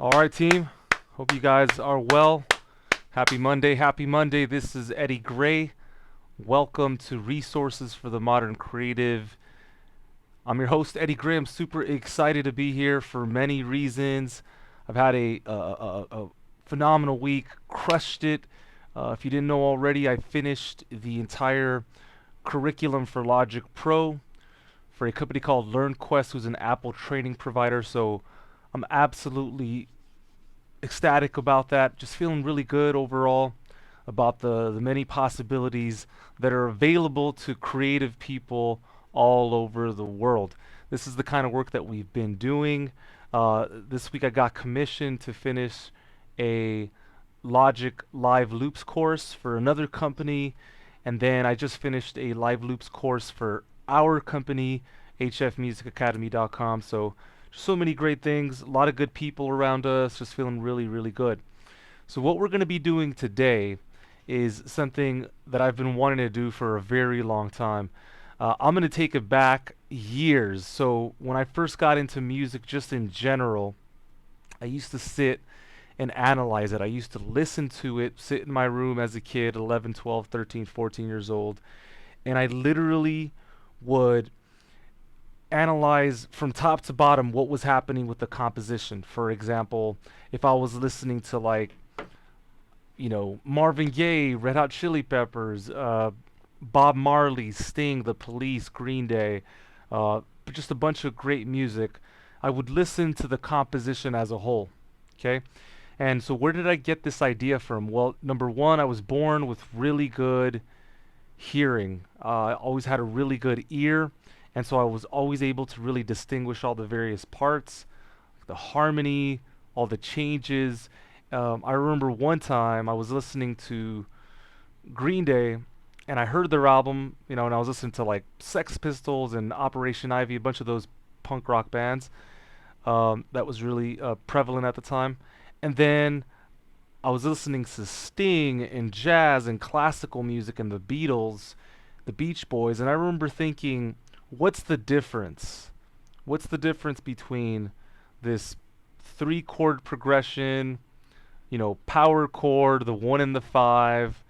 All right, team. Hope you guys are well. Happy Monday. Happy Monday. This is Eddie Gray. Welcome to Resources for the Modern Creative. I'm your host, Eddie Gray. I'm super excited to be here for many reasons. I've had a phenomenal week, crushed it. If you didn't know already, I finished the entire curriculum for Logic Pro for a company called LearnQuest, who's an Apple training provider. So I'm absolutely ecstatic about that. Just feeling really good overall about the many possibilities that are available to creative people all over the world. This is the kind of work that we've been doing. This week I got commissioned to finish a Logic Live Loops course for another company, and then I just finished a Live Loops course for our company, hfmusicacademy.com. So many great things, a lot of good people around us, just feeling really, really good. So what we're going to be doing today is something that I've been wanting to do for a very long time. I'm going to take it back years. So when I first got into music, just in general, I used to sit and analyze it. I used to listen to it, sit in my room as a kid, 11, 12, 13, 14 years old, and I literally would analyze from top to bottom what was happening with the composition. For example, if I was listening to Marvin Gaye, Red Hot Chili Peppers, Bob Marley, Sting, The Police, Green Day, just a bunch of great music, I would listen to the composition as a whole. Okay? And so where did I get this idea from? Well, number one, I was born with really good hearing. I always had a really good ear, and so I was always able to really distinguish all the various parts, the harmony, all the changes. I remember one time I was listening to Green Day, and I heard their album, and I was listening to like Sex Pistols and Operation Ivy, a bunch of those punk rock bands that was really prevalent at the time. And then I was listening to Sting and jazz and classical music and the Beatles, the Beach Boys, and I remember thinking, what's the difference? What's the difference between this three chord progression, power chord, the one and the five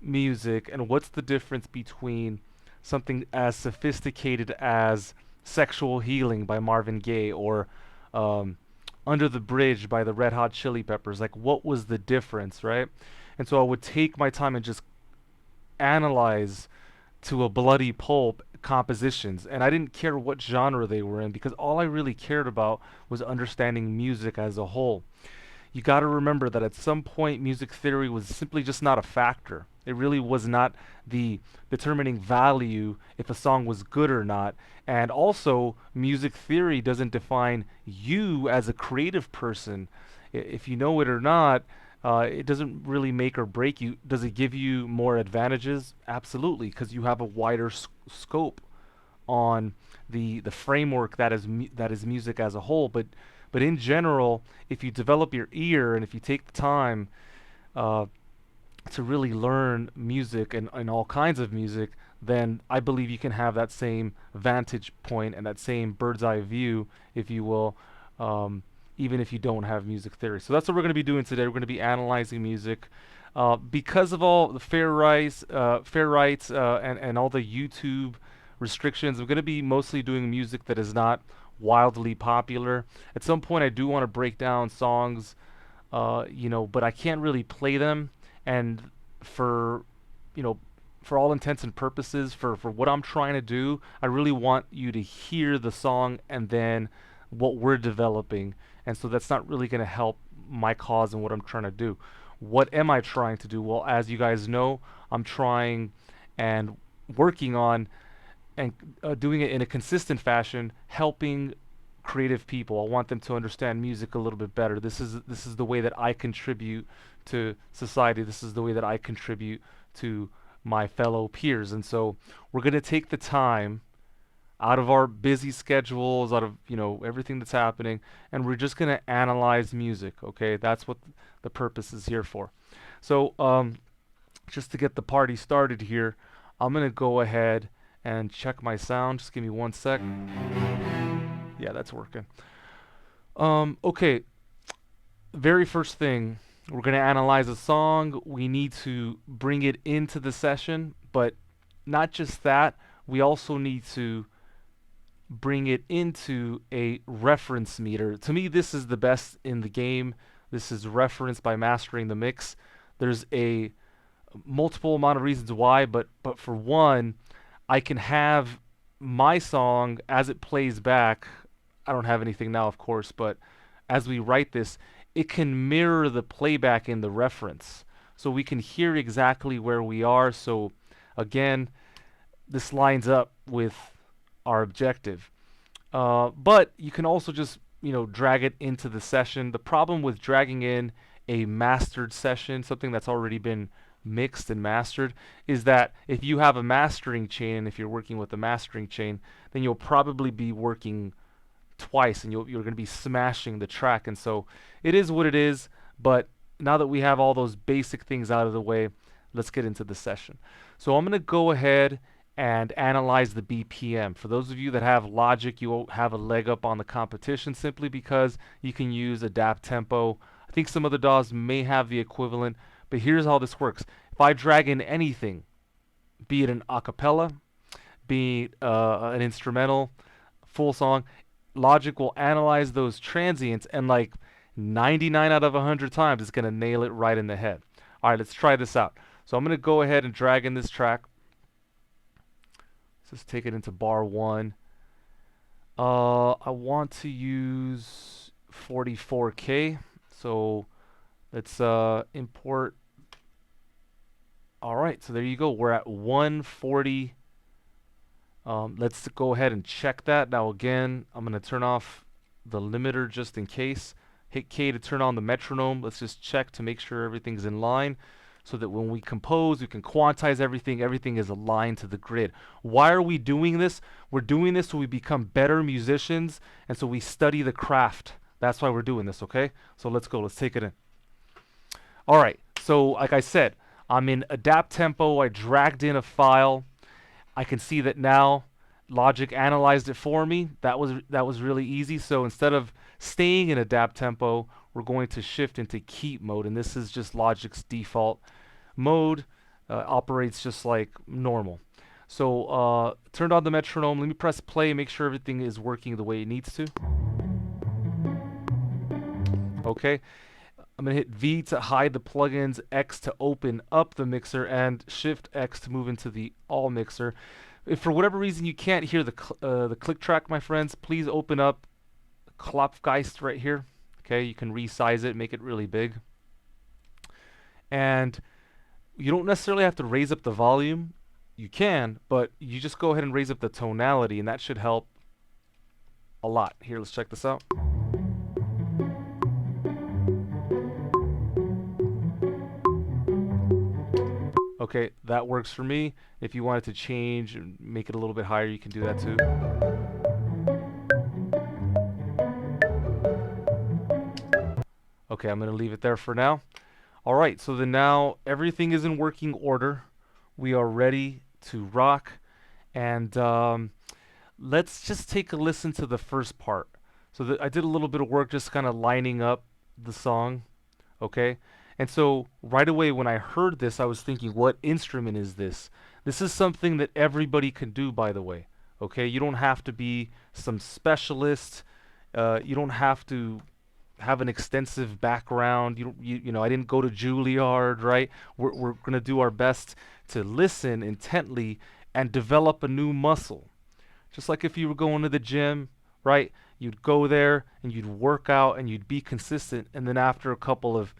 music, and what's the difference between something as sophisticated as Sexual Healing by Marvin Gaye or um, Under the Bridge by the Red Hot Chili Peppers? Like, what was the difference, right? And so I would take my time and just analyze to a bloody pulp compositions, and I didn't care what genre they were in because all I really cared about was understanding music as a whole. You got to remember that at some point music theory was simply just not a factor. It really was not the determining value if a song was good or not. And also, music theory doesn't define you as a creative person. If you know it or not, it doesn't really make or break you. Does it give you more advantages? Absolutely, because you have a wider scope on the framework that is music as a whole. But in general, if you develop your ear and if you take the time uh, to really learn music and all kinds of music, then I believe you can have that same vantage point and that same bird's eye view, if you will, even if you don't have music theory. So that's what we're going to be doing today. We're going to be analyzing music. Because of all the fair rights, and all the YouTube restrictions, I'm going to be mostly doing music that is not wildly popular. At some point, I do want to break down songs, but I can't really play them. And for, you know, for all intents and purposes, for what I'm trying to do, I really want you to hear the song and then what we're developing. And so that's not really going to help my cause and what I'm trying to do. What am I trying to do? Well, as you guys know, I'm trying and working on and doing it in a consistent fashion, helping creative people. I want them to understand music a little bit better. This is the way that I contribute to society. This is the way that I contribute to my fellow peers. And so we're going to take the time out of our busy schedules, out of everything that's happening, and we're just going to analyze music. Okay, that's what the purpose is here for. So just to get the party started here, I'm going to go ahead and check my sound. Just give me one sec. Yeah, that's working. Okay, Very first thing, we're going to analyze a song. We need to bring it into the session, but not just that, we also need to bring it into a reference meter. To me, this is the best in the game. This is referenced by mastering the mix. There's a multiple amount of reasons why, but for one, I can have my song as it plays back. I don't have anything now, of course, but as we write this, it can mirror the playback in the reference. So we can hear exactly where we are. So again, this lines up with our objective. But you can also just, drag it into the session. The problem with dragging in a mastered session, something that's already been mixed and mastered, is that if you have a mastering chain, and if you're working with a mastering chain, then you'll probably be working twice, and you're going to be smashing the track. And so it is what it is. But now that we have all those basic things out of the way, let's get into the session. So I'm going to go ahead and analyze the BPM. For those of you that have Logic, you will have a leg up on the competition simply because you can use adapt tempo. I think some other DAWs may have the equivalent, but here's how this works. If I drag in anything, be it an acapella, be it an instrumental, full song, Logic will analyze those transients, and like 99 out of 100 times, it's going to nail it right in the head. All right, let's try this out. So I'm going to go ahead and drag in this track. Let's just take it into bar 1. I want to use 44K. So let's import. All right, so there you go. We're at 140. Let's go ahead and check that. Now again, I'm going to turn off the limiter just in case. Hit K to turn on the metronome. Let's just check to make sure everything's in line so that when we compose, we can quantize everything. Everything is aligned to the grid. Why are we doing this? We're doing this so we become better musicians, and so we study the craft. That's why we're doing this, okay? So let's go. Let's take it in. All right. So like I said, I'm in adapt tempo. I dragged in a file. I can see that now Logic analyzed it for me. That was really easy. So instead of staying in adapt tempo, we're going to shift into keep mode, and this is just Logic's default mode. Operates just like normal. So turned on the metronome. Let me press play, make sure everything is working the way it needs to. Okay. I'm going to hit V to hide the plugins, X to open up the mixer, and Shift X to move into the all mixer. If for whatever reason you can't hear the click track, my friends, please open up Klopfgeist right here. Okay, you can resize it, make it really big. And you don't necessarily have to raise up the volume. You can, but you just go ahead and raise up the tonality, and that should help a lot. Here, let's check this out. Okay, that works for me. If you wanted to change and make it a little bit higher, you can do that too. Okay, I'm going to leave it there for now. All right, so then now everything is in working order. We are ready to rock. And let's just take a listen to the first part. So I did a little bit of work just kind of lining up the song. Okay? And so right away when I heard this, I was thinking, what instrument is this? This is something that everybody can do, by the way. Okay? You don't have to be some specialist. You don't have to have an extensive background. I didn't go to Juilliard, right? We're going to do our best to listen intently and develop a new muscle. Just like if you were going to the gym, right? You'd go there and you'd work out and you'd be consistent, and then after a couple of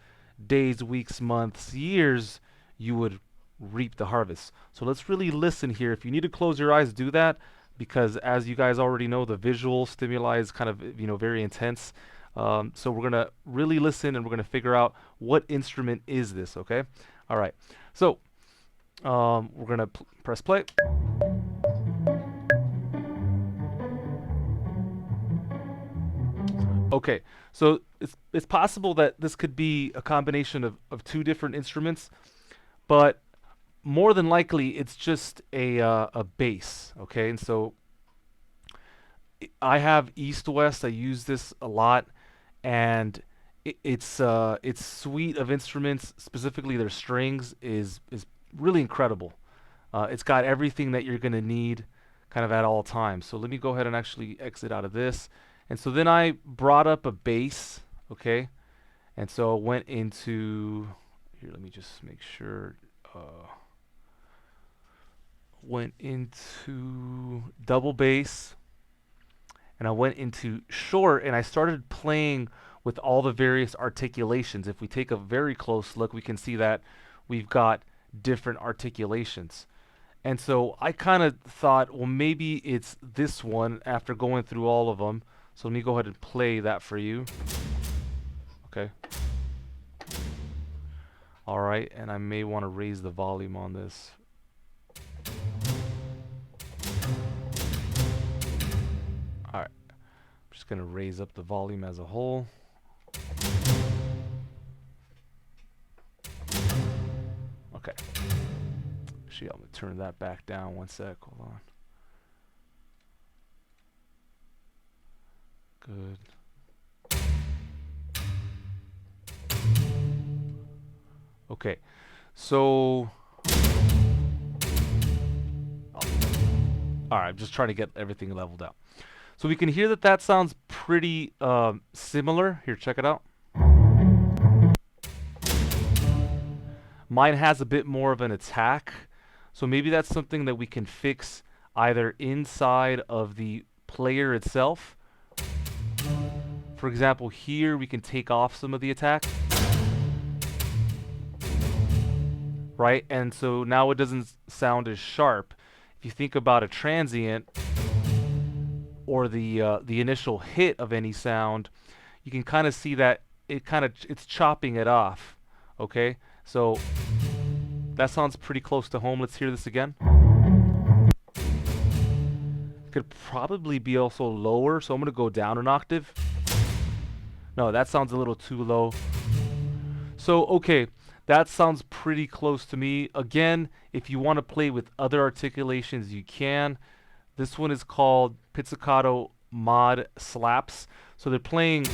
days, weeks, months, years, you would reap the harvest. So let's really listen here. If you need to close your eyes, do that, because as you guys already know, the visual stimuli is kind of very intense. So we're gonna really listen, and we're gonna figure out what instrument is this. Okay. All right. So we're gonna press play. Okay, so it's possible that this could be a combination of two different instruments, but more than likely it's just a bass. Okay, and so I have East West. I use this a lot, and its suite of instruments, specifically their strings, is really incredible. It's got everything that you're gonna need, kind of at all times. So let me go ahead and actually exit out of this. And so then I brought up a bass, okay, and so went into here. Let me just make sure. Went into double bass, and I went into short, and I started playing with all the various articulations. If we take a very close look, we can see that we've got different articulations. And so I kind of thought, well, maybe it's this one after going through all of them. So let me go ahead and play that for you. Okay. All right, and I may want to raise the volume on this. All right. I'm just going to raise up the volume as a whole. Okay. Actually, I'm going to turn that back down one sec. Hold on. Good. Okay. So, all right, I'm just trying to get everything leveled out. So we can hear that that sounds pretty similar. Here, check it out. Mine has a bit more of an attack. So maybe that's something that we can fix either inside of the player itself. For example, here we can take off some of the attack. Right? And so now it doesn't sound as sharp. If you think about a transient or the initial hit of any sound, you can kind of see that it's chopping it off. Okay? So that sounds pretty close to home. Let's hear this again. Could probably be also lower, so I'm going to go down an octave. No, that sounds a little too low. So, okay, that sounds pretty close to me. Again, if you want to play with other articulations, you can. This one is called Pizzicato Mod Slaps. So they're playing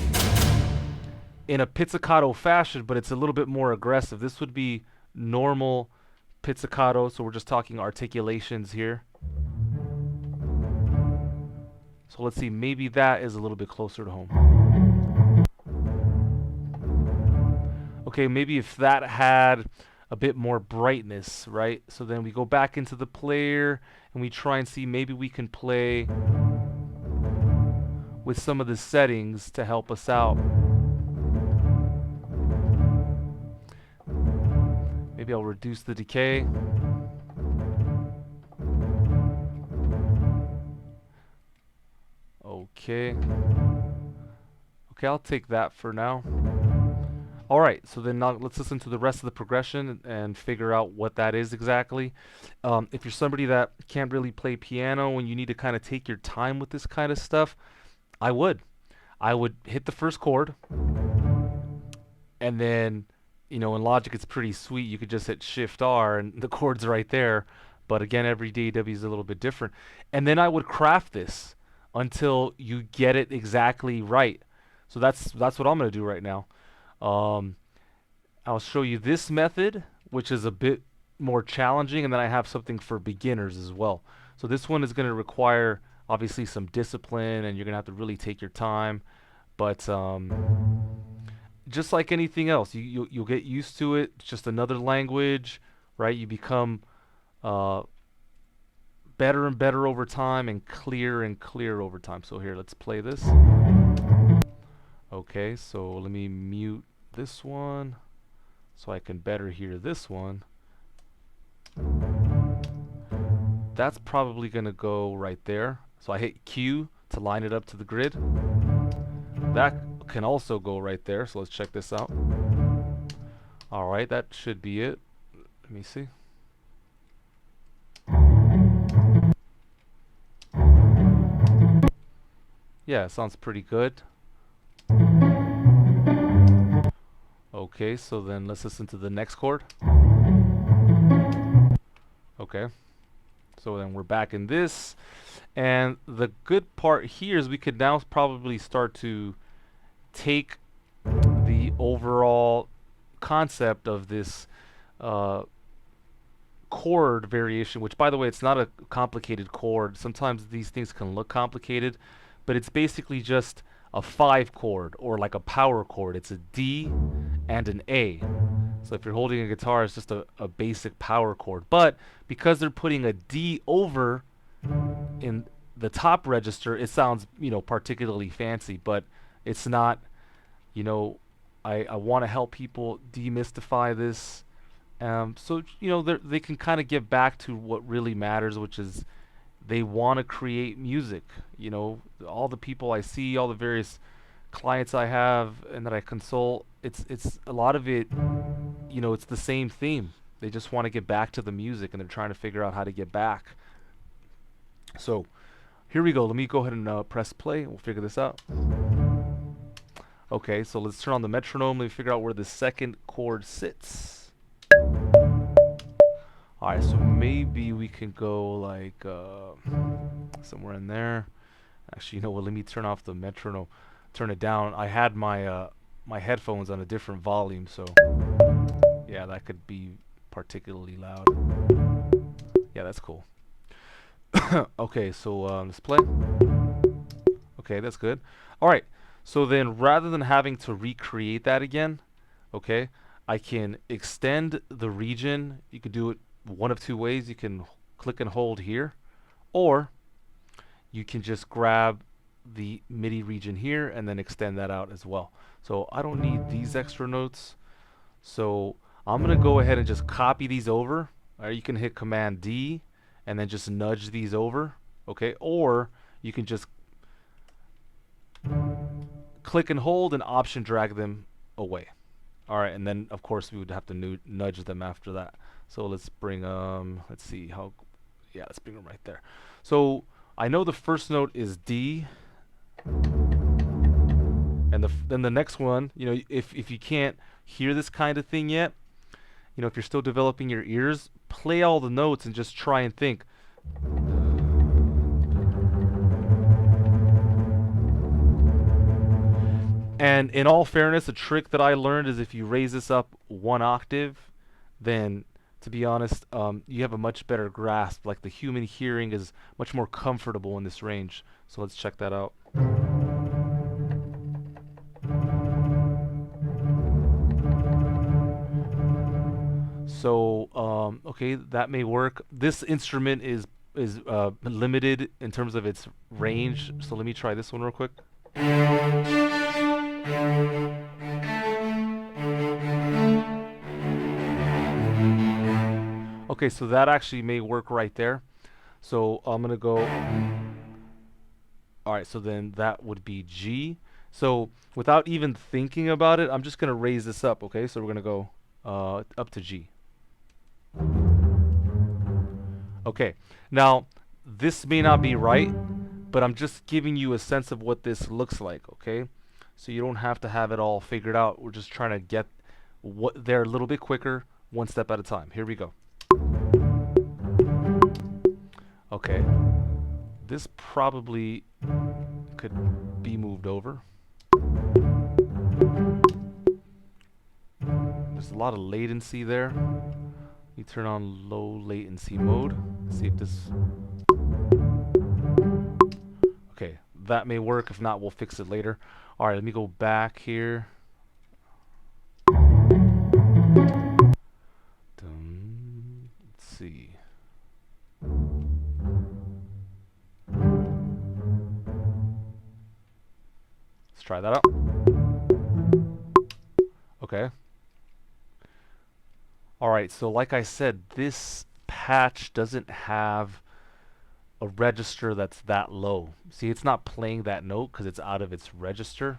in a pizzicato fashion, but it's a little bit more aggressive. This would be normal pizzicato, so we're just talking articulations here. So let's see, maybe that is a little bit closer to home. Okay, maybe if that had a bit more brightness, right? So then we go back into the player and we try and see maybe we can play with some of the settings to help us out. Maybe I'll reduce the decay. Okay. Okay, I'll take that for now. Alright, so then now let's listen to the rest of the progression and figure out what that is exactly. If you're somebody that can't really play piano and you need to kind of take your time with this kind of stuff, I would hit the first chord, and then, you know, in Logic it's pretty sweet. You could just hit Shift R and the chord's right there. But again, every DAW is a little bit different. And then I would craft this until you get it exactly right. So that's what I'm going to do right now. I'll show you this method, which is a bit more challenging, and then I have something for beginners as well. So this one is going to require obviously some discipline, and you're going to have to really take your time. But just like anything else, you'll get used to it. It's just another language, right? You become better and better over time, and clear over time. So here, let's play this. Okay, so let me mute this one so I can better hear this one. That's probably gonna go right there. So I hit Q to line it up to the grid. That can also go right there, so let's check this out. Alright, that should be it. Let me see. Yeah, it sounds pretty good. Okay, so then let's listen to the next chord. Okay, so then we're back in this, and the good part here is we could now probably start to take the overall concept of this uh, chord variation, which by the way, it's not a complicated chord. Sometimes these things can look complicated, but it's basically just a 5 chord or like a power chord. It's a D and an A. So if you're holding a guitar, it's just a basic power chord. But because they're putting a D over in the top register, it sounds, particularly fancy, but it's not, you know, I want to help people demystify this. So they can kind of get back to what really matters, which is they want to create music. All the people I see, all the various clients I have and that I consult, it's a lot of it. It's the same theme. They just want to get back to the music, and they're trying to figure out how to get back. So here we go. Let me go ahead and press play. We'll figure this out. Okay, so let's turn on the metronome. Let me figure out where the second chord sits. Alright, so maybe we can go like somewhere in there. Actually, you know what? Let me turn off the metronome. Turn it down. I had my headphones on a different volume, so yeah, that could be particularly loud. Yeah, that's cool. Okay, so let's play. Okay, that's good. Alright, so then rather than having to recreate that again, okay, I can extend the region. You could do it one of two ways. You can click and hold here, or you can just grab the MIDI region here and then extend that out as well. So I don't need these extra notes. So I'm going to go ahead and just copy these over. You can hit Command D and then just nudge these over. Okay, or you can just click and hold and Option drag them away. Alright, and then of course we would have to nudge them after that. So let's bring let's see how, yeah, let's bring them right there. So I know the first note is D, and then the next one, if you can't hear this kind of thing yet, if you're still developing your ears, play all the notes and just try and think. And in all fairness, a trick that I learned is if you raise this up 1 octave, then to be honest, you have a much better grasp. Like the human hearing is much more comfortable in this range. So let's check that out. So okay, that may work. This instrument is limited in terms of its range. So let me try this one real quick. Okay, so that actually may work right there. So I'm gonna go. All right, so then that would be G. So without even thinking about it, I'm just gonna raise this up. Okay, so we're gonna go up to G. Okay, now this may not be right, but I'm just giving you a sense of what this looks like. Okay, so you don't have to have it all figured out. We're just trying to get what there a little bit quicker, one step at a time. Here we go. Okay, this probably could be moved over. There's a lot of latency there. You turn on low latency mode. See if this. Okay, that may work. If not, we'll fix it later. All right, let me go back here. Let's see. Let's try that out. Okay. Alright, so like I said, this patch doesn't have a register that's that low. See, it's not playing that note because it's out of its register.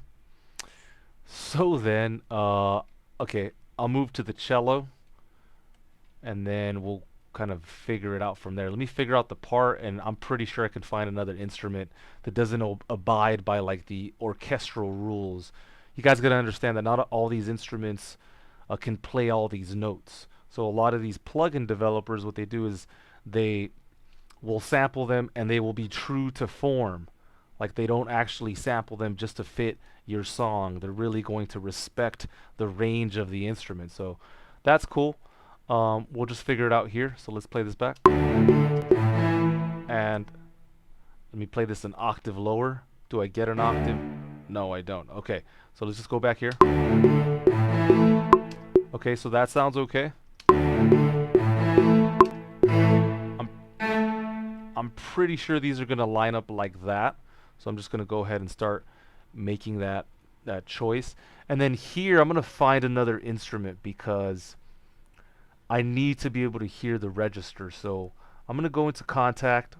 So then, okay, I'll move to the cello, and then we'll kind of figure it out from there. Let me figure out the part, and I'm pretty sure I can find another instrument that doesn't abide by like the orchestral rules. You guys gotta understand that not all these instruments can play all these notes. So a lot of these plugin developers, what they do is they will sample them and they will be true to form. Like they don't actually sample them just to fit your song. They're really going to respect the range of the instrument. So that's cool. We'll just figure it out here. So let's play this back. And let me play this an octave lower. Do I get an octave? No, I don't. Okay, so let's just go back here. Okay, so that sounds okay. I'm I'm pretty sure these are gonna line up like that. So I'm just gonna go ahead and start making that choice. And then here I'm gonna find another instrument because I need to be able to hear the register. So I'm gonna go into Contact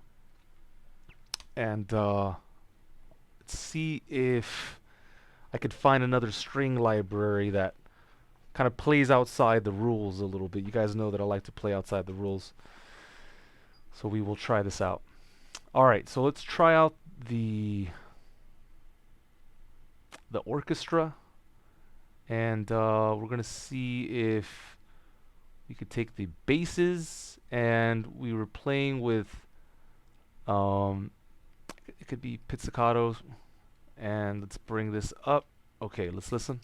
and let's see if I could find another string library that kind of plays outside the rules a little bit. You guys know that I like to play outside the rules. So we will try this out. Alright, so let's try out the orchestra, and we're gonna see if we could take the basses, and we were playing with it could be pizzicatos, and let's bring this up. Okay, let's listen.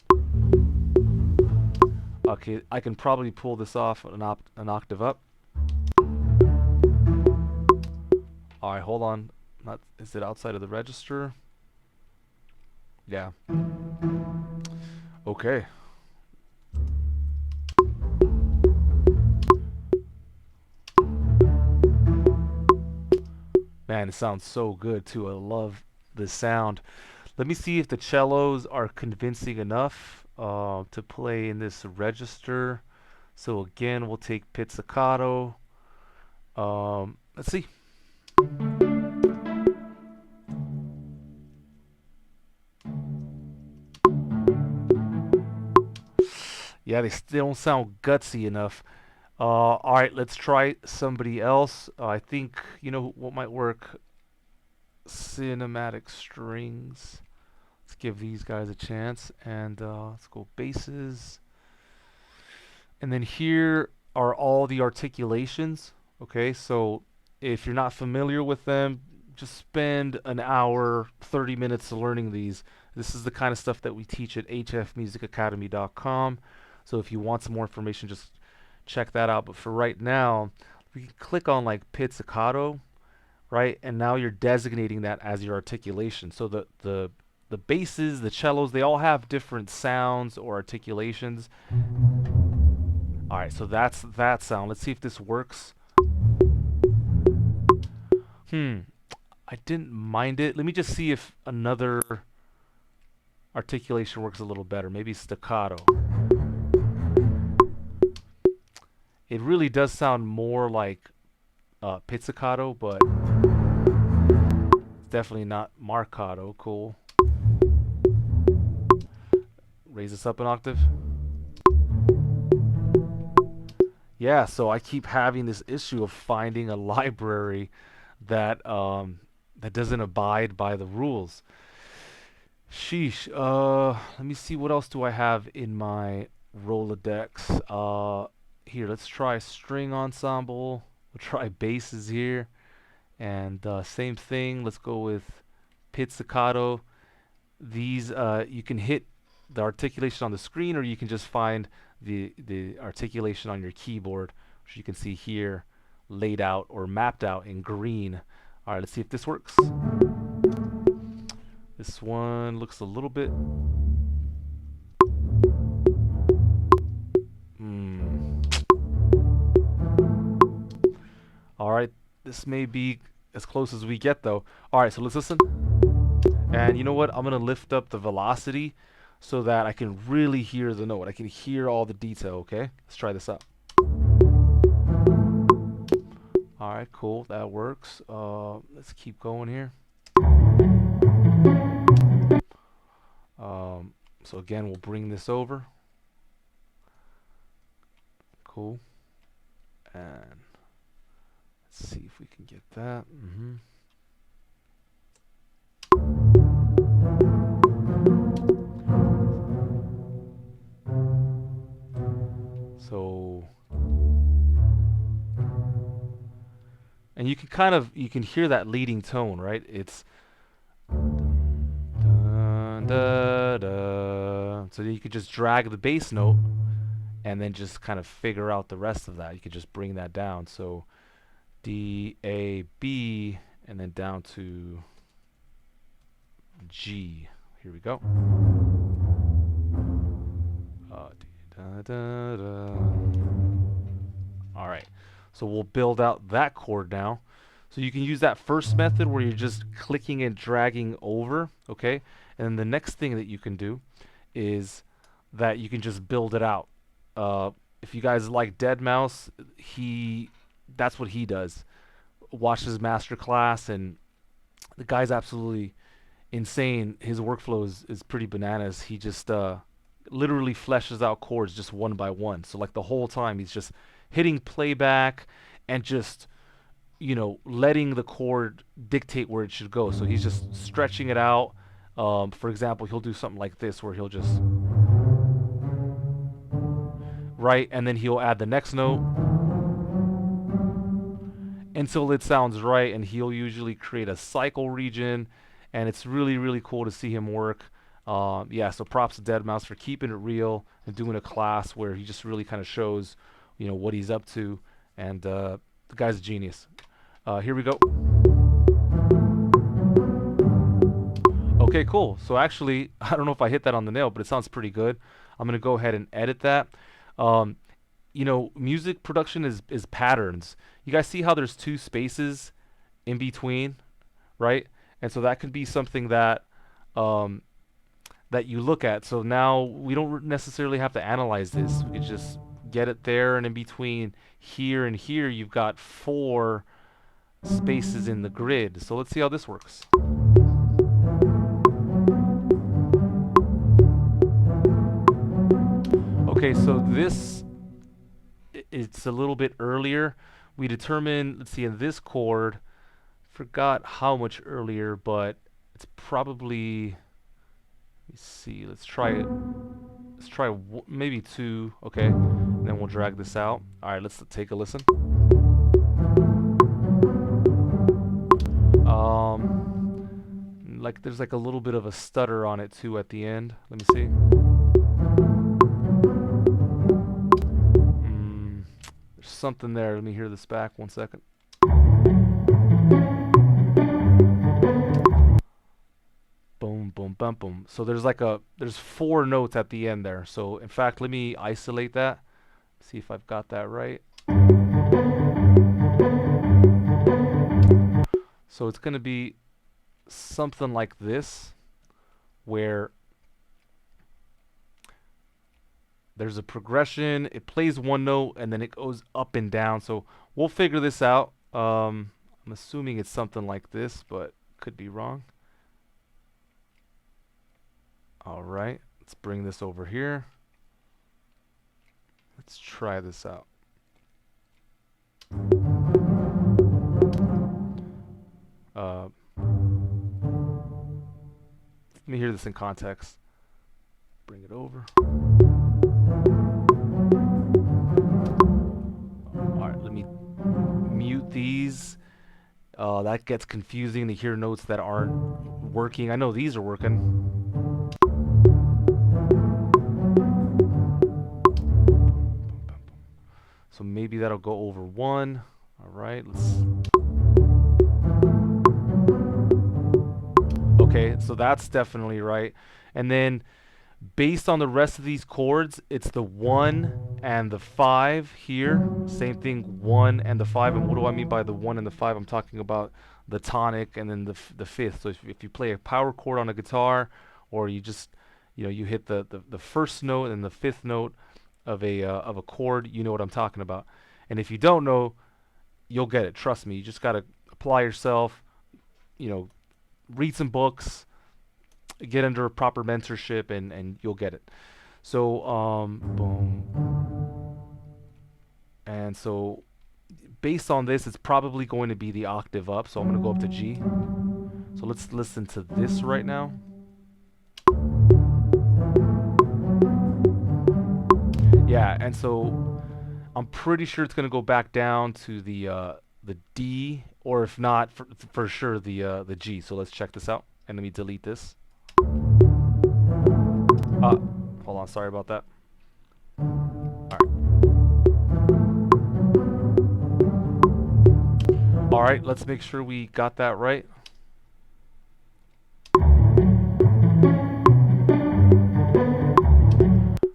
Okay, I can probably pull this off an octave up. Alright, hold on. Not, is it outside of the register? Yeah. Okay. Man, it sounds so good too. I love the sound. Let me see if the cellos are convincing enough to play in this register. So again, we'll take pizzicato. Let's see. Yeah, they still don't sound gutsy enough. All right, let's try somebody else. I think you know what might work. Cinematic strings. Let's give these guys a chance, and let's go basses. And then here are all the articulations. Okay, so if you're not familiar with them, just spend an hour, 30 minutes learning these. This is the kind of stuff that we teach at hfmusicacademy.com. So if you want some more information, just check that out. But for right now, we can click on like pizzicato, right? And now you're designating that as your articulation. So the basses, the cellos, they all have different sounds or articulations. All right, so that's that sound. Let's see if this works. I didn't mind it. Let me just see if another articulation works a little better. Maybe staccato. It really does sound more like pizzicato, but it's definitely not marcato. Cool. Raise this up an octave. Yeah, so I keep having this issue of finding a library that that doesn't abide by the rules. Sheesh. Let me see, what else do I have in my Rolodex. Here, let's try string ensemble. We'll try basses here, and same thing. Let's go with pizzicato. These you can hit the articulation on the screen, or you can just find the articulation on your keyboard, which you can see here laid out or mapped out in green. All right, let's see if this works. This one looks a little bit all right, this may be as close as we get though. All right, so let's listen. And you know what? I'm going to lift up the velocity so that I can really hear the note. I can hear all the detail, okay? Let's try this out. All right, cool. That works. Let's keep going here. So again, we'll bring this over. Cool. And let's see if we can get that. So, and you can hear that leading tone, right? It's dun, da, da. So you could just drag the bass note and then just kind of figure out the rest of that. You could just bring that down. So D, A, B, and then down to G. Here we go. Da, da, da. All right. So we'll build out that chord now. So you can use that first method where you're just clicking and dragging over, okay? And then the next thing that you can do is that you can just build it out. If you guys like Deadmau5, that's what he does. Watch his master class, and the guy's absolutely insane. His workflow is pretty bananas. He just literally fleshes out chords just one by one. So like the whole time he's just hitting playback and just letting the chord dictate where it should go. So he's just stretching it out. For example, he'll do something like this where he'll just right, and then he'll add the next note until it sounds right, and he'll usually create a cycle region, and it's really, really cool to see him work. Yeah, so props to Deadmau5 for keeping it real and doing a class where he just really kind of shows, what he's up to, and the guy's a genius. Here we go. Okay, cool. So actually, I don't know if I hit that on the nail, but it sounds pretty good. I'm gonna go ahead and edit that. Music production is patterns. You guys see how there's two spaces in between, right? And so that can be something that that you look at. So now we don't necessarily have to analyze this. We can just get it there, and in between here and here, you've got 4 spaces in the grid. So let's see how this works. Okay, so this, it's a little bit earlier. We determined, let's see, in this chord, forgot how much earlier, but it's probably, let me see, let's try it. Let's try maybe 2, okay, and then we'll drag this out. All right, let's take a listen. Like there's like a little bit of a stutter on it too at the end. Let me see. There's something there. Let me hear this back 1 second. Boom, boom, bum, boom. So there's 4 notes at the end there. So in fact, let me isolate that. See if I've got that right. So it's gonna be something like this, where there's a progression, it plays 1 note, and then it goes up and down. So we'll figure this out. I'm assuming it's something like this, but could be wrong. All right, let's bring this over here. Let's try this out. Let me hear this in context. Bring it over. Alright, let me mute these. That gets confusing to hear notes that aren't working. I know these are working. So maybe that'll go over 1. Alright, let's... Okay, so that's definitely right. And then based on the rest of these chords, it's the 1 and the 5 here. Same thing, 1 and the 5. And what do I mean by the 1 and the 5? I'm talking about the tonic and then the 5th. So if you play a power chord on a guitar, or you just you hit the first note and the 5th note of a chord, you know what I'm talking about. And if you don't know, you'll get it. Trust me. You just gotta apply yourself. Read some books, get under a proper mentorship, and you'll get it. So boom, and so based on this, it's probably going to be the octave up. So I'm going to go up to G. So let's listen to this right now. Yeah, and so I'm pretty sure it's going to go back down to the D, or if not, for sure the G. So let's check this out, and let me delete this. Hold on, sorry about that. Alright. Alright, let's make sure we got that right.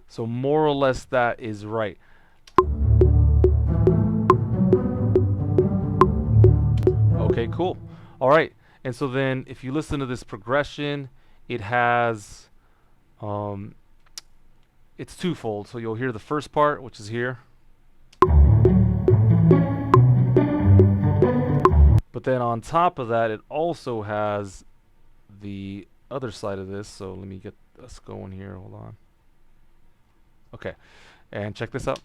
So more or less that is right. Okay, cool. Alright, and so then if you listen to this progression, it has, um, it's twofold. So you'll hear the first part, which is here. But then on top of that, it also has the other side of this. So let me get us going here. Hold on. Okay, and check this out.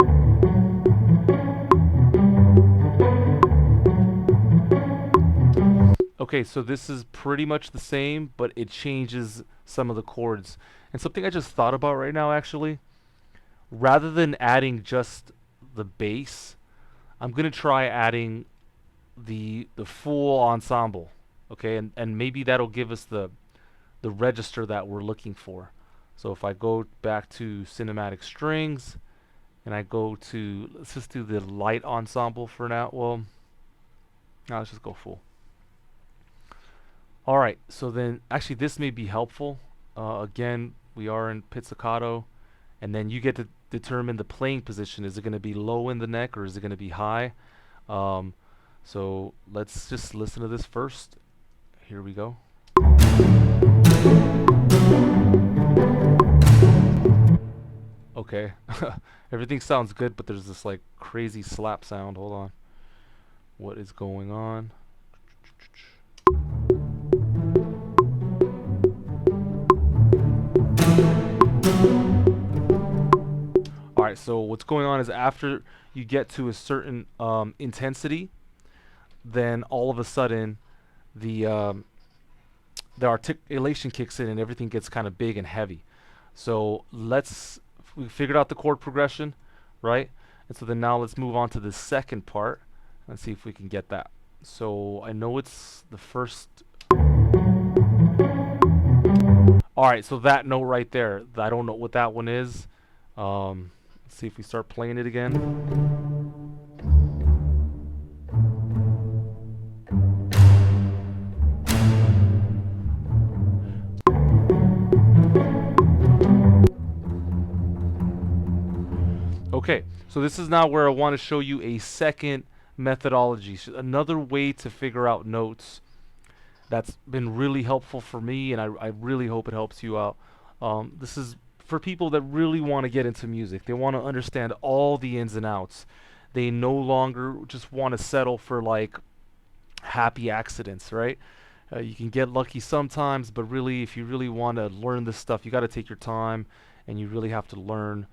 Okay, so this is pretty much the same, but it changes some of the chords. And something I just thought about right now, actually, rather than adding just the bass, I'm gonna try adding the full ensemble. Okay, and maybe that'll give us the register that we're looking for. So if I go back to cinematic strings and I go to, let's just do the light ensemble for now. Well, no, let's just go full. All right, so then actually this may be helpful. Again, we are in pizzicato, and then you get to determine the playing position. Is it going to be low in the neck or is it going to be high? Um, so let's just listen to this first. Here we go. Okay, everything sounds good, but there's this like crazy slap sound. Hold on. What is going on? Alright, so what's going on is after you get to a certain intensity, then all of a sudden the the articulation kicks in and everything gets kind of big and heavy. So we figured out the chord progression, right? And so then now let's move on to the second part and see if we can get that. So I know it's the first. Alright, so that note right there, I don't know what that one is. Let's see if we start playing it again. Okay, so this is now where I want to show you a second methodology, another way to figure out notes that's been really helpful for me, and I really hope it helps you out. This is for people that really want to get into music. They want to understand all the ins and outs. They no longer just want to settle for like happy accidents, right? You can get lucky sometimes, but really, if you really want to learn this stuff, you got to take your time, and you really have to learn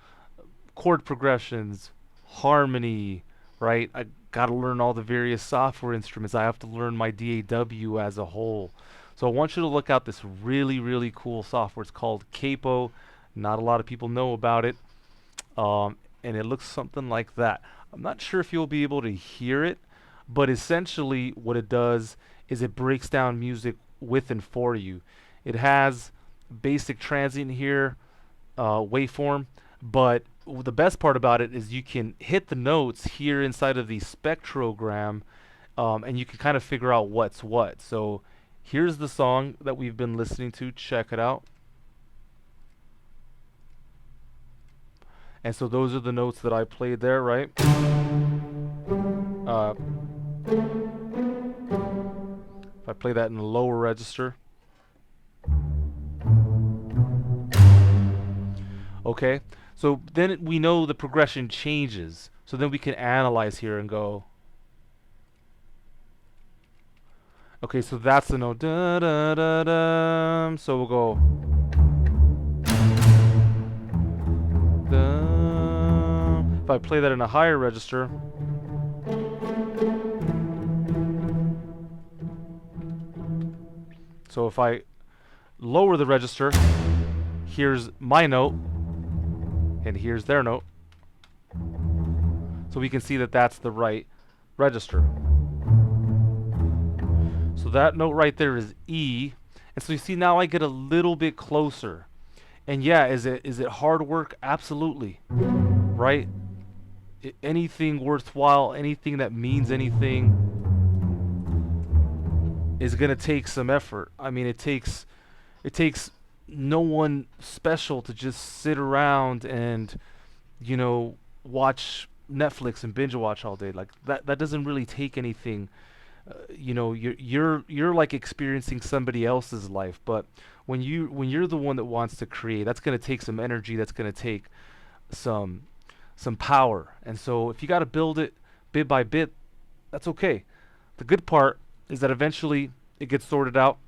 chord progressions, harmony, right? I got to learn all the various software instruments. I have to learn my DAW as a whole. So I want you to look out this really, really cool software. It's called Capo. Not a lot of people know about it. And it looks something like that. I'm not sure if you'll be able to hear it, but essentially what it does is it breaks down music with and for you. It has basic transient here, waveform, but the best part about it is you can hit the notes here inside of the spectrogram, and you can kind of figure out what's what. So here's the song that we've been listening to. Check it out. And so those are the notes that I played there, right? If I play that in the lower register. Okay, so then we know the progression changes. So then we can analyze here and go, okay, so that's the note. Da, da, da, da. So we'll go. Da. If I play that in a higher register, so if I lower the register, here's my note, and here's their note. So we can see that that's the right register. So that note right there is E. And so you see now I get a little bit closer. And yeah, is it hard work? Absolutely, right? Anything worthwhile, anything that means anything, is gonna take some effort. I mean, it takes no one special to just sit around and you know watch Netflix and binge watch all day. Like that doesn't really take anything. You're like experiencing somebody else's life, but when you're the one that wants to create, that's gonna take some energy. That's gonna take some some power. And so if you got to build it bit by bit, that's okay. The good part is that eventually it gets sorted out,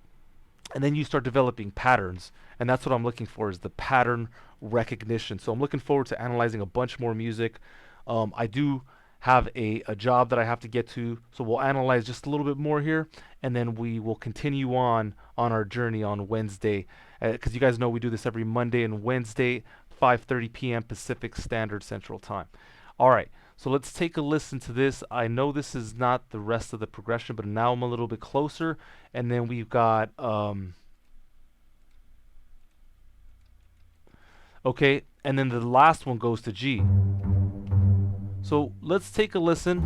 and then you start developing patterns, and that's what I'm looking for, is the pattern recognition. So I'm looking forward to analyzing a bunch more music. I do have a job that I have to get to, so we'll analyze just a little bit more here, and then we will continue on our journey on Wednesday, because you guys know we do this every Monday and Wednesday, 5:30 p.m. Pacific Standard Central Time. All right, so let's take a listen to this. I know this is not the rest of the progression, but now I'm a little bit closer, and then we've got okay, and then the last one goes to G. So let's take a listen,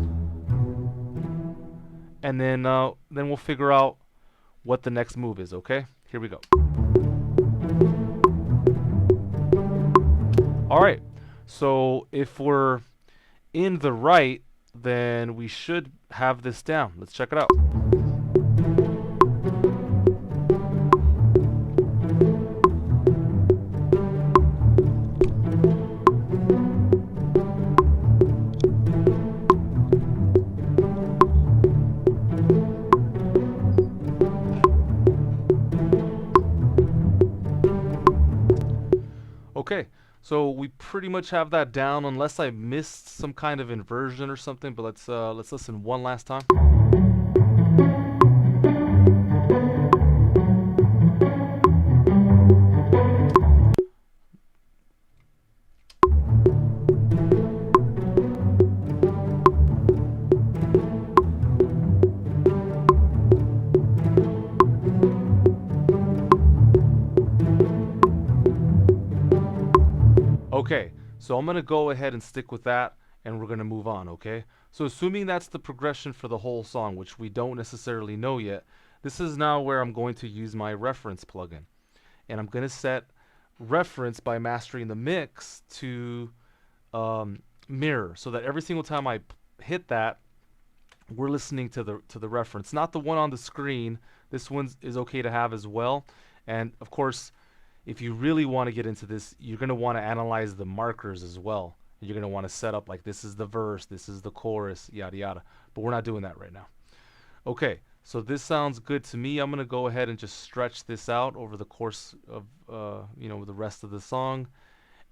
and then we'll figure out what the next move is. Okay, here we go. All right. So if we're in the right, then we should have this down. Let's check it out. Okay, so we pretty much have that down, unless I missed some kind of inversion or something. But let's listen one last time. Okay, so I'm gonna go ahead and stick with that, and we're gonna move on. Okay, so assuming that's the progression for the whole song, which we don't necessarily know yet, this is now where I'm going to use my reference plugin, and I'm gonna set reference by mastering the mix to mirror, so that every single time I hit that, we're listening to the reference, not the one on the screen. This one is okay to have as well, and of course, if you really want to get into this, you're going to want to analyze the markers as well. You're going to want to set up like, this is the verse, this is the chorus, yada yada. But we're not doing that right now. Okay, so this sounds good to me. I'm going to go ahead and just stretch this out over the course of the rest of the song,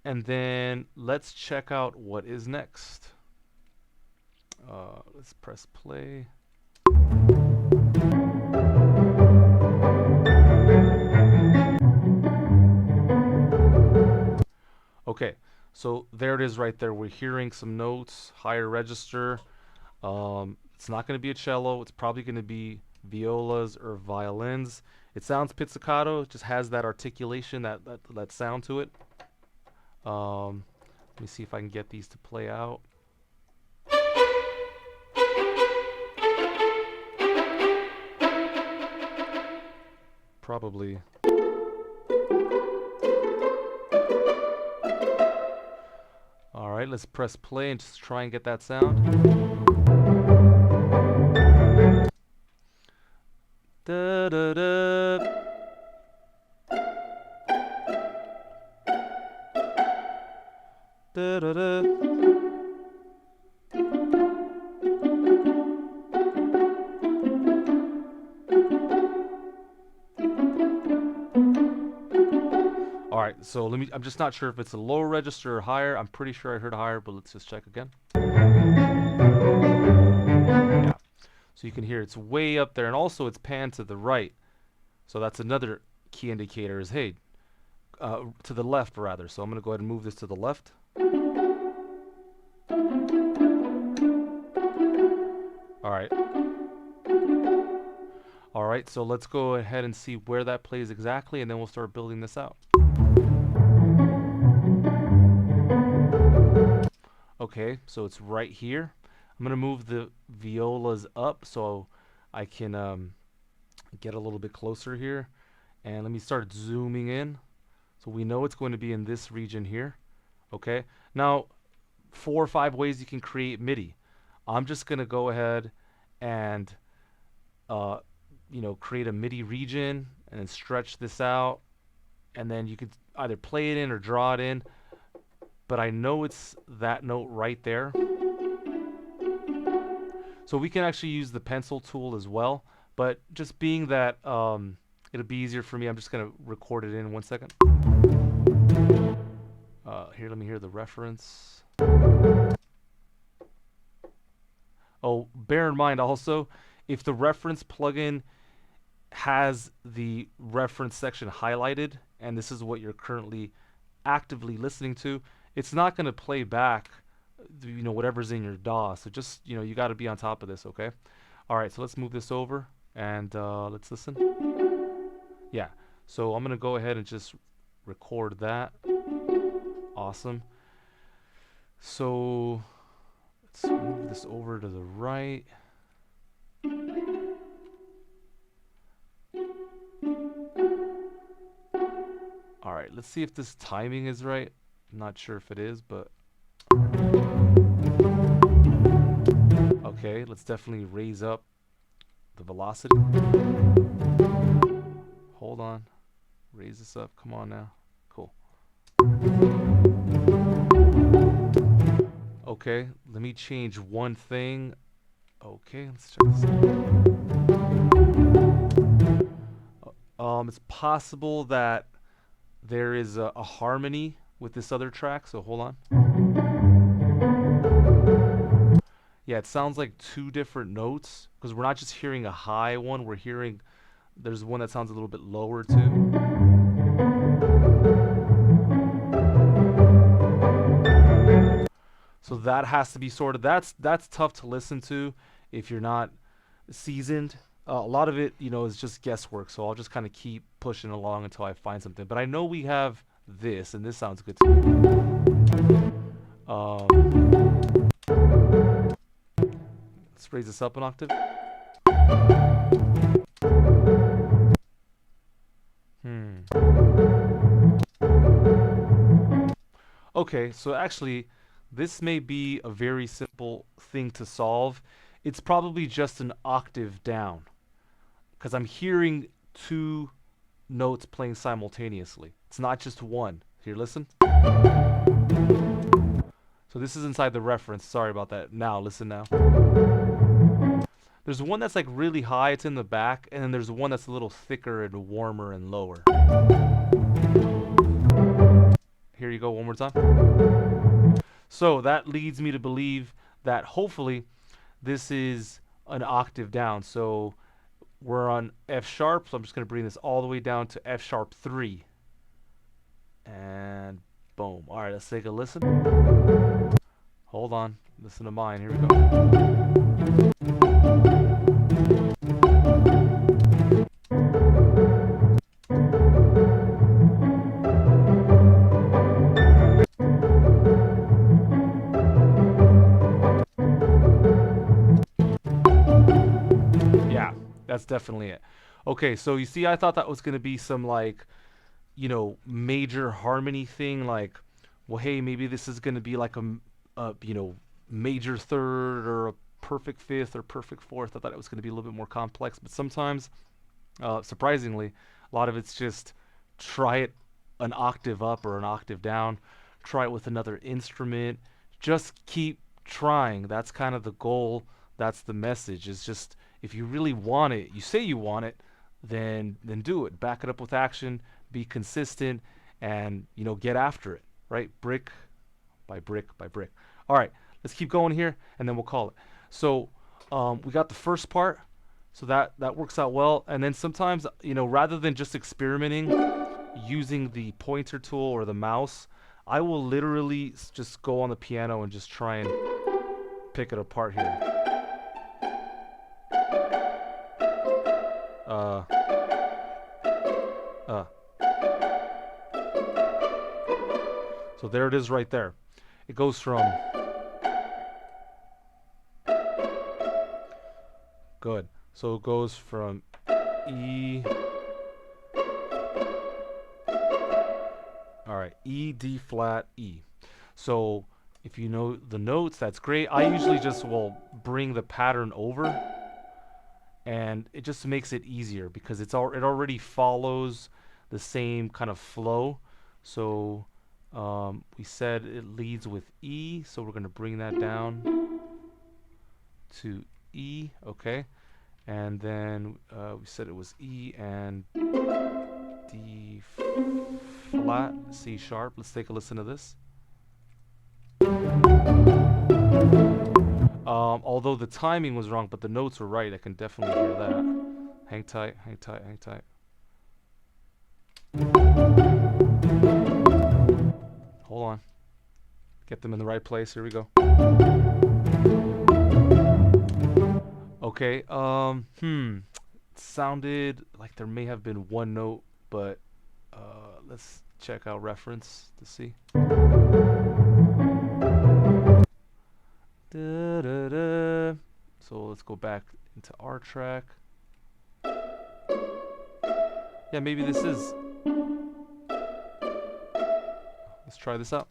and then let's check out what is next. Let's press play. Okay, so there it is right there. We're hearing some notes, higher register. It's not going to be a cello. It's probably going to be violas or violins. It sounds pizzicato. It just has that articulation, that sound to it. Let me see if I can get these to play out. Probably. All right, let's press play and just try and get that sound. Da da da. Da da da. All right, so I'm just not sure if it's a lower register or higher. I'm pretty sure I heard higher, but let's just check again. Yeah. So you can hear it's way up there, and also it's panned to the right. So that's another key indicator, is, hey, to the left rather. So I'm going to go ahead and move this to the left. All right. All right, so let's go ahead and see where that plays exactly, and then we'll start building this out. Okay, so it's right here. I'm gonna move the violas up so I can get a little bit closer here. And let me start zooming in. So we know it's going to be in this region here. Okay. Now, 4 or 5 ways you can create MIDI. I'm just gonna go ahead and uh, create a MIDI region and then stretch this out, and then you could either play it in or draw it in. But I know it's that note right there. So we can actually use the pencil tool as well. But just being that it'll be easier for me, I'm just gonna record it in 1 second. Here, let me hear the reference. Oh, bear in mind also, if the reference plugin has the reference section highlighted, and this is what you're currently actively listening to, it's not going to play back, whatever's in your DAW. So just, you got to be on top of this, okay? All right, so let's move this over and let's listen. Yeah, so I'm going to go ahead and just record that. Awesome. So let's move this over to the right. All right, let's see if this timing is right. I'm not sure if it is, but okay, let's definitely raise up the velocity. Hold on. Raise this up. Come on now. Cool. Okay, let me change one thing. Okay, let's check this out. It's possible that there is a harmony with this other track, so hold on. Yeah, it sounds like 2 different notes, because we're not just hearing a high one, we're hearing there's one that sounds a little bit lower too. So that has to be sorted. That's tough to listen to if you're not seasoned. A lot of it, is just guesswork. So I'll just kind of keep pushing along until I find something. But I know we have this, and this sounds good to me. Let's raise this up an octave. Okay, so actually, this may be a very simple thing to solve. It's probably just an octave down, because I'm hearing 2 notes playing simultaneously. It's not just one. Here, listen. So this is inside the reference. Sorry about that. Now, listen now. There's one that's like really high, it's in the back, and then there's one that's a little thicker and warmer and lower. Here you go, one more time. So that leads me to believe that hopefully this is an octave down. So we're on F sharp, so I'm just going to bring this all the way down to F sharp 3. And boom. All right, let's take a listen. Hold on. Listen to mine. Here we go. Yeah, that's definitely it. Okay, so you see, I thought that was going to be some like, major harmony thing, like, well, hey, maybe this is going to be like a major third or a perfect fifth or perfect fourth. I thought it was going to be a little bit more complex, but sometimes, surprisingly, a lot of it's just try it an octave up or an octave down, try it with another instrument, just keep trying. That's kind of the goal. That's the message. Is just, if you really want it, you say you want it, then do it. Back it up with action, be consistent, and get after it, right? Brick by brick by brick. All right, let's keep going here, and then we'll call it. So we got the first part, so that works out well. And then sometimes, rather than just experimenting using the pointer tool or the mouse, I will literally just go on the piano and just try and pick it apart here. So there it is right there. It goes from Good. So it goes from E. All right, E, D flat, E. So if you know the notes, that's great. I usually just will bring the pattern over, and it just makes it easier because it already follows the same kind of flow. So we said it leads with E, so we're going to bring that down to E, okay? And then we said it was E and D flat, C sharp. Let's take a listen to this. Although the timing was wrong, but the notes were right, I can definitely hear that. Hang tight, hang tight, hang tight. Hold on. Get them in the right place. Here we go. Okay. It sounded like there may have been one note, but let's check out reference to see. Da, da, da. So let's go back into our track. Yeah, maybe this is. Let's try this out.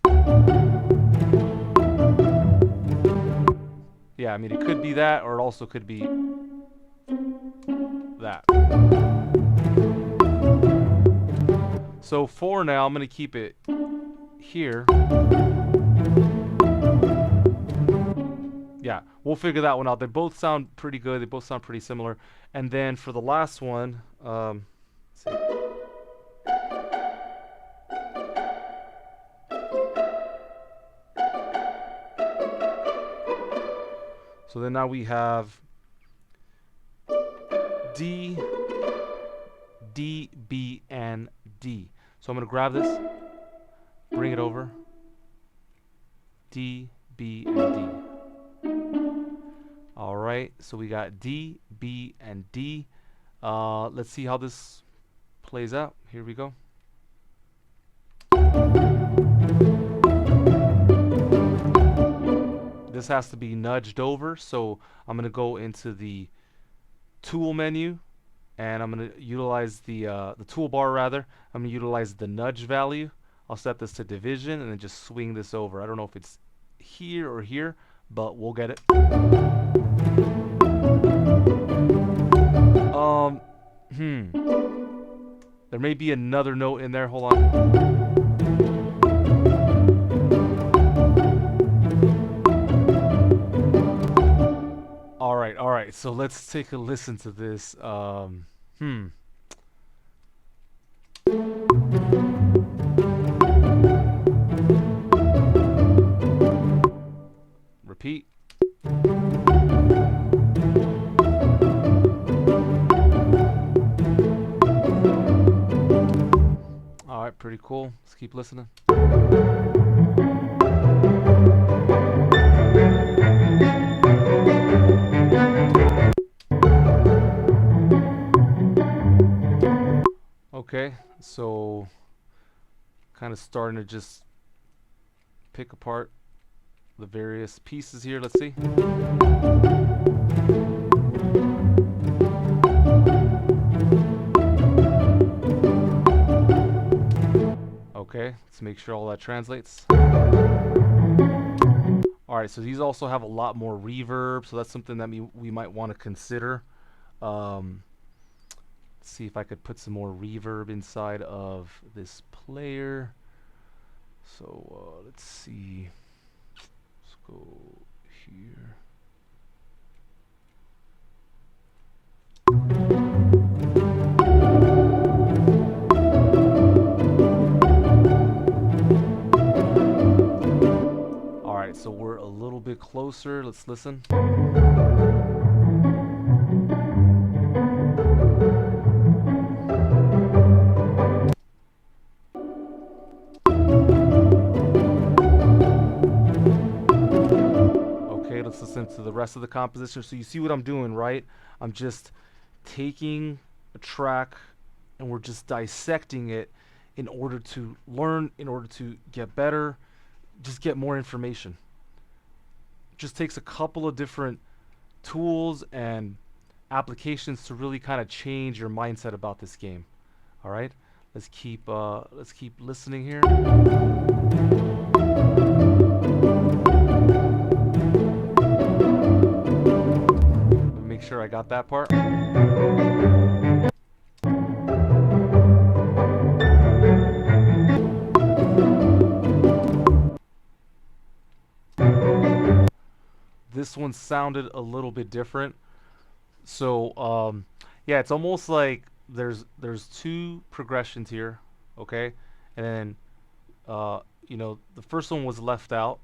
Yeah, I mean, it could be that, or it also could be that. So for now, I'm going to keep it here. Yeah, we'll figure that one out. They both sound pretty good. They both sound pretty similar. And then for the last one, let's see. So then now we have D, D, B, and D. So I'm going to grab this, bring it over, D, B, and D. All right, so we got D, B, and D. Let's see how this plays out. Here we go. This has to be nudged over, so I'm going to go into the tool menu, and I'm going to utilize the toolbar rather. I'm going to utilize the nudge value. I'll set this to division and then just swing this over. I don't know if it's here or here, but we'll get it. There may be another note in there. Hold on. All right. So let's take a listen to this. Repeat. All right, pretty cool. Let's keep listening. Okay, so kind of starting to just pick apart the various pieces here. Let's see. Okay, let's make sure all that translates. Alright, so these also have a lot more reverb, so that's something that we might want to consider. Let's see if I could put some more reverb inside of this player. So let's see. Let's go here. Alright, so we're a little bit closer. Let's listen. Okay, let's listen to the rest of the composition. So you see what I'm doing, right? I'm just taking a track and we're just dissecting it in order to learn, in order to get better, just get more information. Just takes a couple of different tools and applications to really kind of change your mindset about this game. All right, let's keep listening here. Make sure I got that part. This one sounded a little bit different. So yeah, it's almost like there's two progressions here, okay, and then the first one was left out,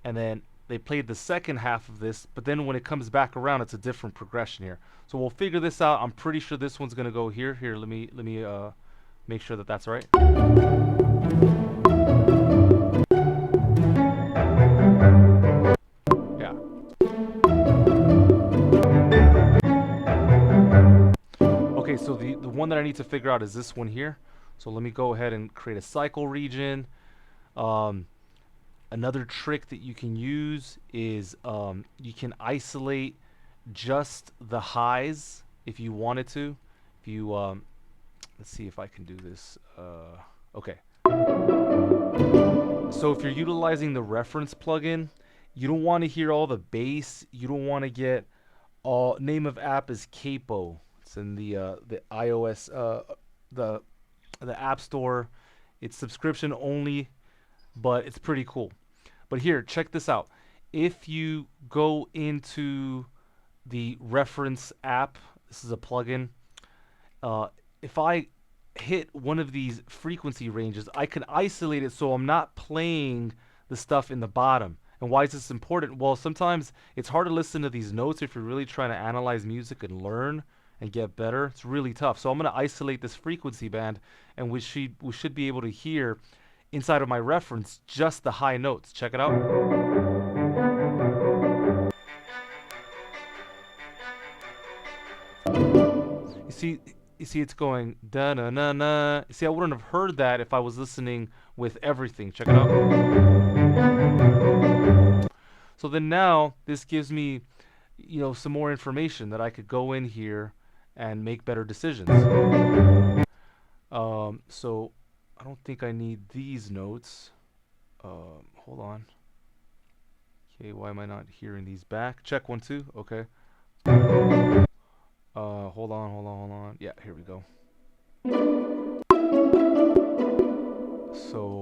and then they played the second half of this, but then when it comes back around, it's a different progression here. So we'll figure this out. I'm pretty sure this one's gonna go here. Here, let me make sure that that's right. Yeah. Okay, so the one that I need to figure out is this one here. So let me go ahead and create a cycle region. Um, Another trick that you can use is you can isolate just the highs if you wanted to. If you let's see if I can do this. Okay. So if you're utilizing the reference plugin, you don't want to hear all the bass. You don't want to get all name of app is Capo. It's in the iOS the the App Store. It's subscription only, but it's pretty cool. But here, check this out. If you go into the reference app, this is a plugin. If I hit one of these frequency ranges, I can isolate it so I'm not playing the stuff in the bottom. And why is this important? Well, sometimes it's hard to listen to these notes if you're really trying to analyze music and learn and get better. It's really tough. So I'm going to isolate this frequency band, and we should be able to hear inside of my reference just the high notes. Check it out. You see, you see, it's going da na na na. See, I wouldn't have heard that if I was listening with everything. Check it out. So then now this gives me, some more information that I could go in here and make better decisions. So I don't think I need these notes. Hold on. Okay, why am I not hearing these back? Check 1 2. Okay. Hold on. Yeah, here we go. So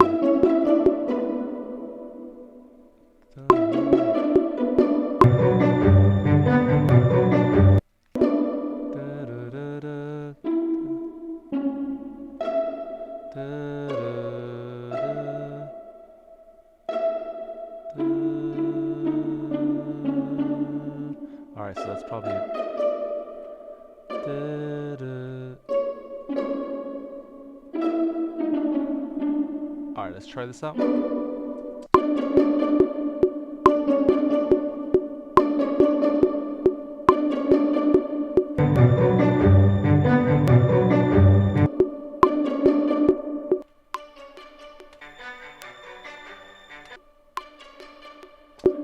all right, so that's probably it. All right, let's try this out.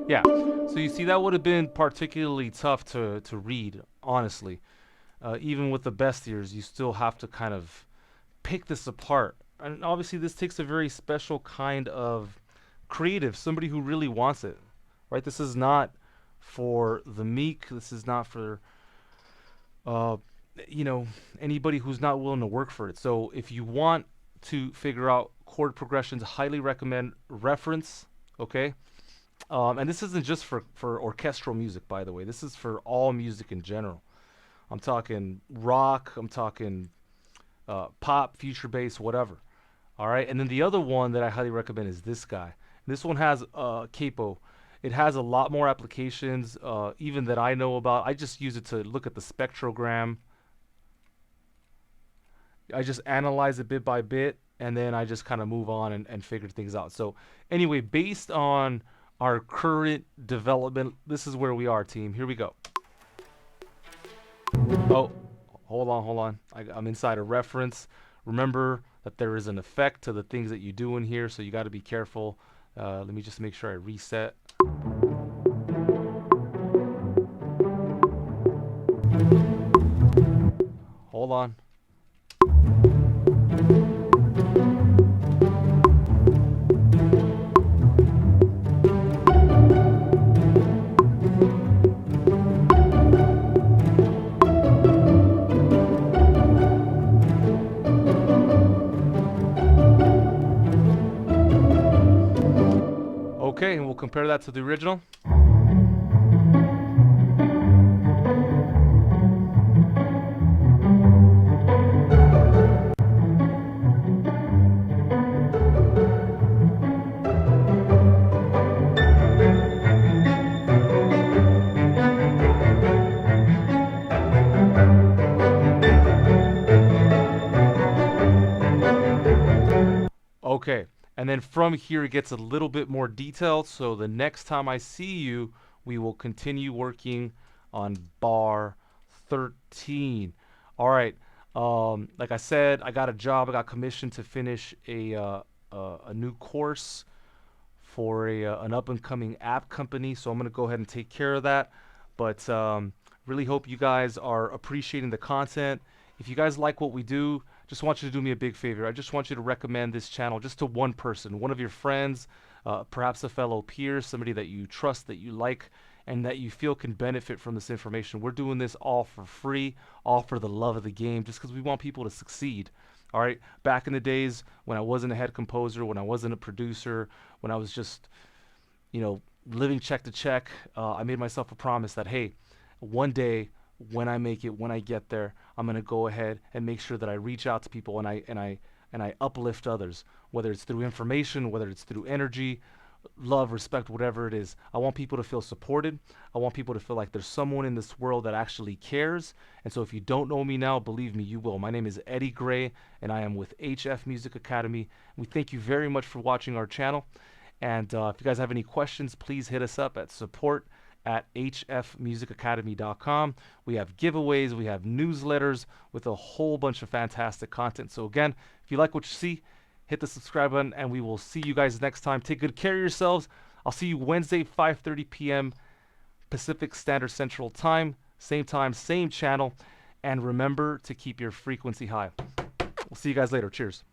Yeah, so you see that would have been particularly tough to read, honestly. Even with the best ears, you still have to kind of pick this apart. And obviously, this takes a very special kind of creative, somebody who really wants it, right? This is not for the meek. This is not for, uh, anybody who's not willing to work for it. So if you want to figure out chord progressions, highly recommend reference. Okay. And this isn't just for orchestral music, by the way. This is for all music in general. I'm talking rock. I'm talking pop, future bass, whatever. All right. And then the other one that I highly recommend is this guy. This one has capo. It has a lot more applications, even that I know about. I just use it to look at the spectrogram. I just analyze it bit by bit, and then I just kind of move on and figure things out. So anyway, based on our current development, this is where we are, team. Here we go. Oh, hold on. I'm inside a reference. Remember that there is an effect to the things that you do in here, so you got to be careful. Let me just make sure I reset. Hold on. Okay, and we'll compare that to the original. Okay, and then from here it gets a little bit more detailed. So the next time I see you, we will continue working on bar 13. All right. Like I said, I got a job. I got commissioned to finish a new course for an up and coming app company. So I'm gonna go ahead and take care of that. But really hope you guys are appreciating the content. If you guys like what we do, just want you to do me a big favor. I just want you to recommend this channel just to one person, one of your friends, perhaps a fellow peer, somebody that you trust, that you like, and that you feel can benefit from this information. We're doing this all for free, all for the love of the game, just because we want people to succeed. All right. Back in the days when I wasn't a head composer, when I wasn't a producer, when I was just, living check to check, I made myself a promise that, hey, one day when I make it, when I get there, I'm gonna go ahead and make sure that I reach out to people and I uplift others, whether it's through information, whether it's through energy, love, respect, whatever it is. I want people to feel supported. I want people to feel like there's someone in this world that actually cares. And so if you don't know me now, believe me, you will. My name is Eddie Gray, and I am with HF Music Academy. We thank you very much for watching our channel. And if you guys have any questions, please hit us up at support@hfmusicacademy.com. We have giveaways, we have newsletters with a whole bunch of fantastic content. So again, if you like what you see, hit the subscribe button, and we will see you guys next time. Take good care of yourselves. I'll see you Wednesday, 5:30 p.m. Pacific Standard Central Time, same channel. And remember to keep your frequency high. We'll see you guys later. Cheers.